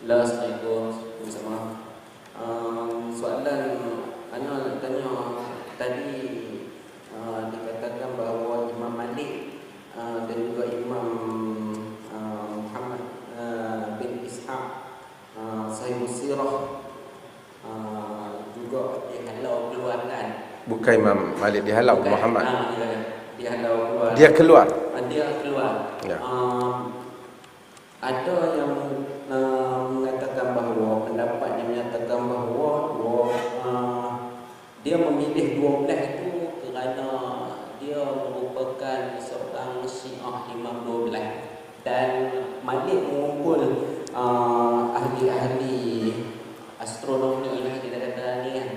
Assalamualaikum semua. Soalan Ana nak tanya tadi, dikatakan bahawa Imam Malik dan juga Imam Muhammad bin Ishaq Sahibus Sirah juga dihalau keluarkan. Bukan Imam Malik dihalau, Bukan, Muhammad. Dihalau keluar. Dia keluar. Dia keluar. Ya. Ada yang mengatakan bahawa, pendapat yang menyatakan bahawa dia memilih 12 itu kerana dia merupakan seorang Syiah Imam 12, dan Malik mengumpul ahli-ahli astronomi lah kita kata ni kan,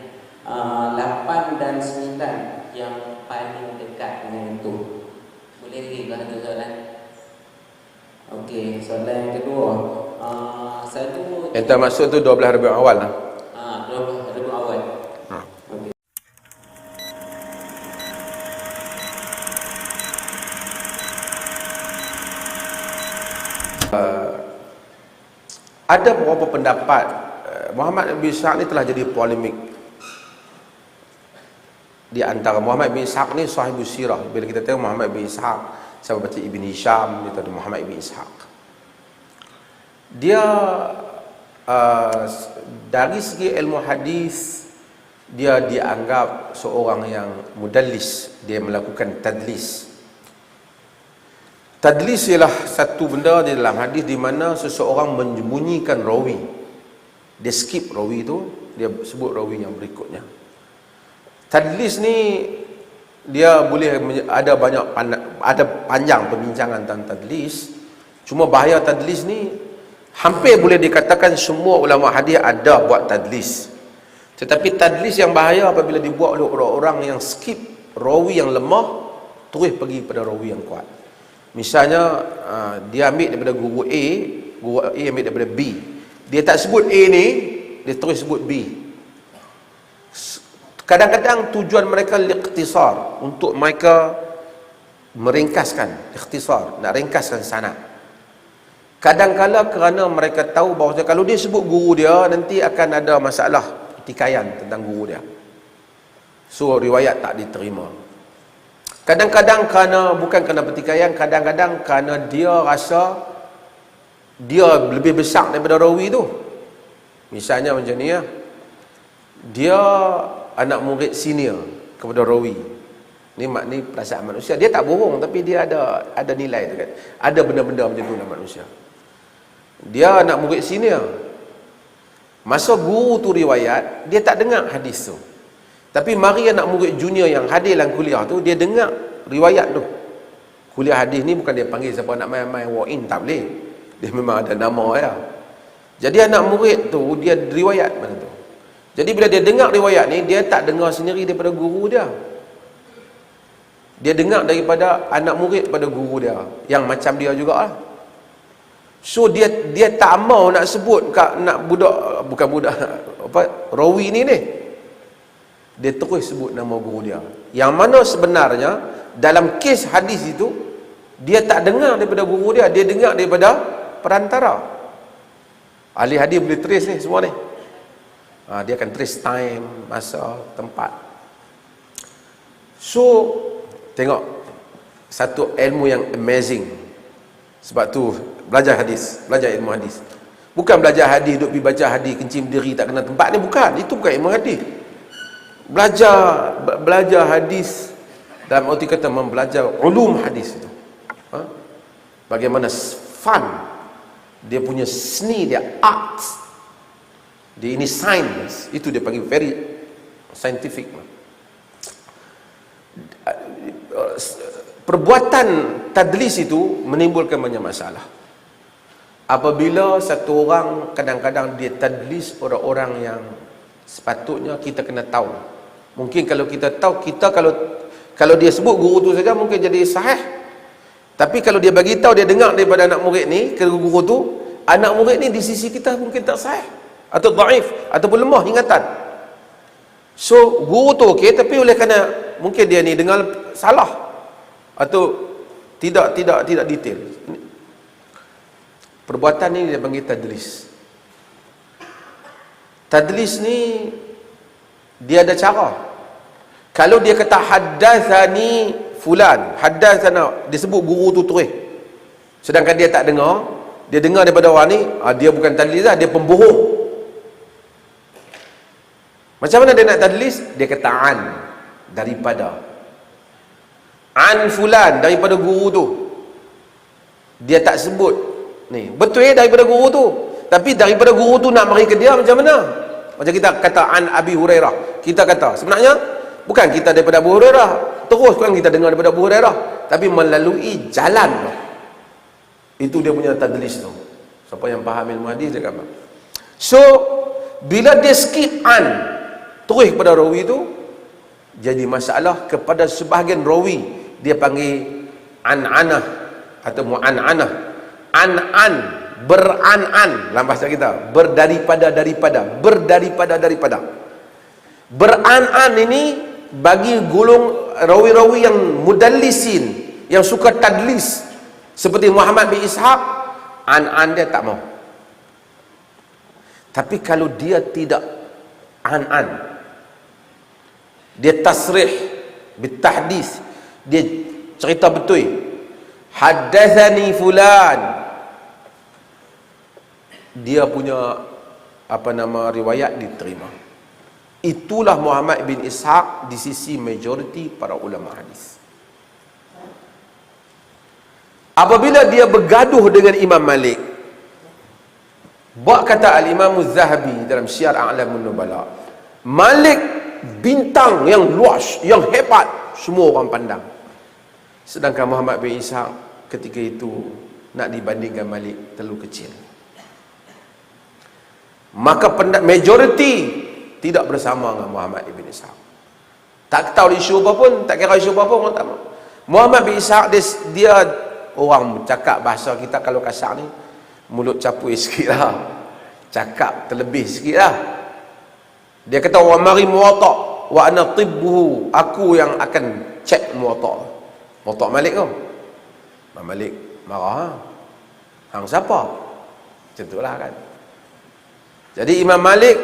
8 dan 9 yang paling dekat dengan itu. Boleh lagi ada soalan? Okey, soalan yang kedua, satu Yang termasuk tu 12 Rabiul Awal lah. 12 Rabiul Awal. Okey. Ada beberapa pendapat Muhammad bin Ishaq ni telah jadi polemik di antara. Muhammad bin Ishaq ni Sahibus Sirah. Bila kita tengok Muhammad bin Ishaq, siapa baca Ibn Hisham, dia tahu Muhammad bin Ishaq. Dia dari segi ilmu hadis, dia dianggap seorang yang mudallis, dia melakukan tadlis. Tadlis ialah satu benda di dalam hadis di mana seseorang menyembunyikan rawi. Dia skip rawi tu, dia sebut rawi yang berikutnya. Tadlis ni dia boleh ada panjang perbincangan tentang tadlis. Cuma bahaya tadlis ni, hampir boleh dikatakan semua ulama hadis ada buat tadlis. Tetapi tadlis yang bahaya apabila dibuat oleh orang-orang yang skip rawi yang lemah, terus pergi pada rawi yang kuat. Misalnya dia ambil daripada guru A ambil daripada B. Dia tak sebut A ni, dia terus sebut B. Kadang-kadang tujuan mereka liqtisar, untuk mereka meringkaskan, ikhtisar, nak ringkaskan sanad. Kadang-kala kerana mereka tahu bahawa kalau dia sebut guru dia, nanti akan ada masalah pertikaian tentang guru dia. So riwayat tak diterima. Kadang-kadang bukan kerana pertikaian, kadang-kadang kerana dia rasa dia lebih besar daripada rawi tu. Misalnya macam ni ya. Dia anak murid senior kepada rawi. Ni perasaan manusia. Dia tak bohong, tapi dia ada nilai tu kan. Ada benda-benda macam tu dalam manusia. Dia anak murid senior. Masa guru tu riwayat, dia tak dengar hadis tu. Tapi mari anak murid junior yang hadir dalam kuliah tu, dia dengar riwayat tu. Kuliah hadis ni bukan dia panggil siapa nak main-main walk in, tak boleh. Dia memang ada nama ya. Jadi anak murid tu dia riwayat mana tu. Jadi bila dia dengar riwayat ni, dia tak dengar sendiri daripada guru dia. Dia dengar daripada anak murid pada guru dia yang macam dia jugalah. So dia tak mau nak sebut nak budak, bukan budak apa, rawi ni. Dia terus sebut nama guru dia. Yang mana sebenarnya dalam kes hadis itu, dia tak dengar daripada guru dia, dia dengar daripada perantara. Ahli hadis boleh trace ni semua ni. Dia akan trace time, masa, tempat. So tengok, satu ilmu yang amazing. Sebab tu belajar hadis, belajar ilmu hadis. Bukan belajar hadis duk pergi baca hadis kencing berdiri tak kena tempat ni, bukan. Itu bukan ilmu hadis. Belajar hadis dalam arti kata mempelajari ulum hadis itu. Bagaimana fun dia punya seni dia, art dia, ini science, itu dia panggil very scientific. Perbuatan tadlis itu menimbulkan banyak masalah. Apabila satu orang kadang-kadang dia tadlis orang-orang yang sepatutnya kita kena tahu. Mungkin kalau kita tahu, kita kalau dia sebut guru tu saja mungkin jadi sahih. Tapi kalau dia bagi tahu, dia dengar daripada anak murid ni ke guru tu, anak murid ni di sisi kita mungkin tak sahih atau dhaif ataupun lemah ingatan. So guru tu okey, tapi oleh kerana mungkin dia ni dengar salah atau tidak detail. Perbuatan ni dia panggil tadlis. Tadlis ni dia ada cara. Kalau dia kata haddatsani fulan, haddatsana, dia sebut guru tu terus. Sedangkan dia tak dengar, dia dengar daripada orang ni, dia bukan tadlis lah, dia pembohong. Macam mana dia nak tadlis? Dia kata an, daripada. An fulan, daripada guru tu. Dia tak sebut ni, betul daripada guru tu. Tapi daripada guru tu nak mari ke dia macam mana? Macam kita kata an Abi Hurairah. Kita kata sebenarnya bukan kita daripada Abu Hurairah, terus kan kita dengar daripada Abu Hurairah, tapi melalui jalan tu. Itu dia punya tadlis tu. Siapa yang faham ilmu hadis dia kata. So bila dia skip an terus kepada rawi tu, jadi masalah kepada sebahagian rawi, dia panggil an-anah atau mu'an-anah. An-an, beran-an dalam bahasa kita, berdaripada. Beran-an ini bagi golong rawi-rawi yang mudallisin, yang suka tadlis, seperti Muhammad bin Ishaq, an-an dia tak mau. Tapi kalau dia tidak an-an, dia tasrih bitahdis, dia cerita betul, haddatsani fulan, dia punya riwayat diterima. Itulah Muhammad bin Ishaq di sisi majoriti para ulama hadis. Apabila dia bergaduh dengan Imam Malik, buat kata Al-Imam Az-Zahabi dalam Syiar A'lamun Nubala, Malik bintang yang luas, yang hebat, semua orang pandang. Sedangkan Muhammad bin Ishaq ketika itu nak dibandingkan Malik terlalu kecil. Maka majoriti tidak bersama dengan Muhammad bin Ishaq. Tak tahu isu apa pun, tak kira isu apa pun, orang tak mau. Muhammad bin Ishaq dia orang cakap bahasa kita kalau kasar ni, mulut capui sikit lah, cakap terlebih sikit lah. Dia kata wa mari muwatta wa ana tibbuhu, aku yang akan cek muwatta. Muwatta Malik tu. Imam Malik marah. Hang siapa? Macam itulah kan. Jadi Imam Malik,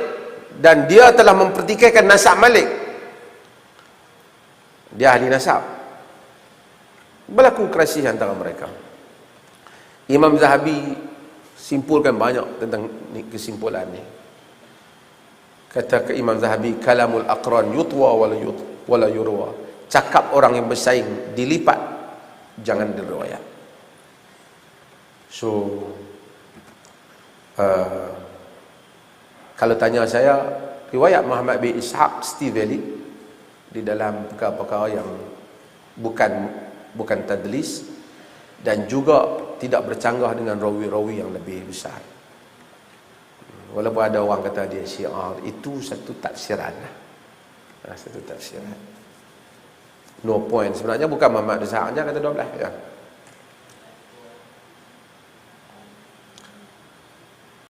dan dia telah mempertikaikan nasab Malik. Dia ahli nasab. Berlaku kerasih antara mereka. Imam Zahabi simpulkan banyak tentang kesimpulan ni. Kata ke Imam Zahabi, kalamul aqran yutwa wala yurwa. Cakap orang yang bersaing dilipat, jangan diriwayat. So kalau tanya saya, riwayat Muhammad bin Ishaq still valid di dalam perkara-perkara yang bukan tadlis, dan juga tidak bercanggah dengan rawi-rawi yang lebih besar. Walaupun ada orang kata dia syiar, itu satu tafsiran lah. Satu tafsiran. No point. Sebenarnya bukan Muhammad bin Ishaq kata 12 ya.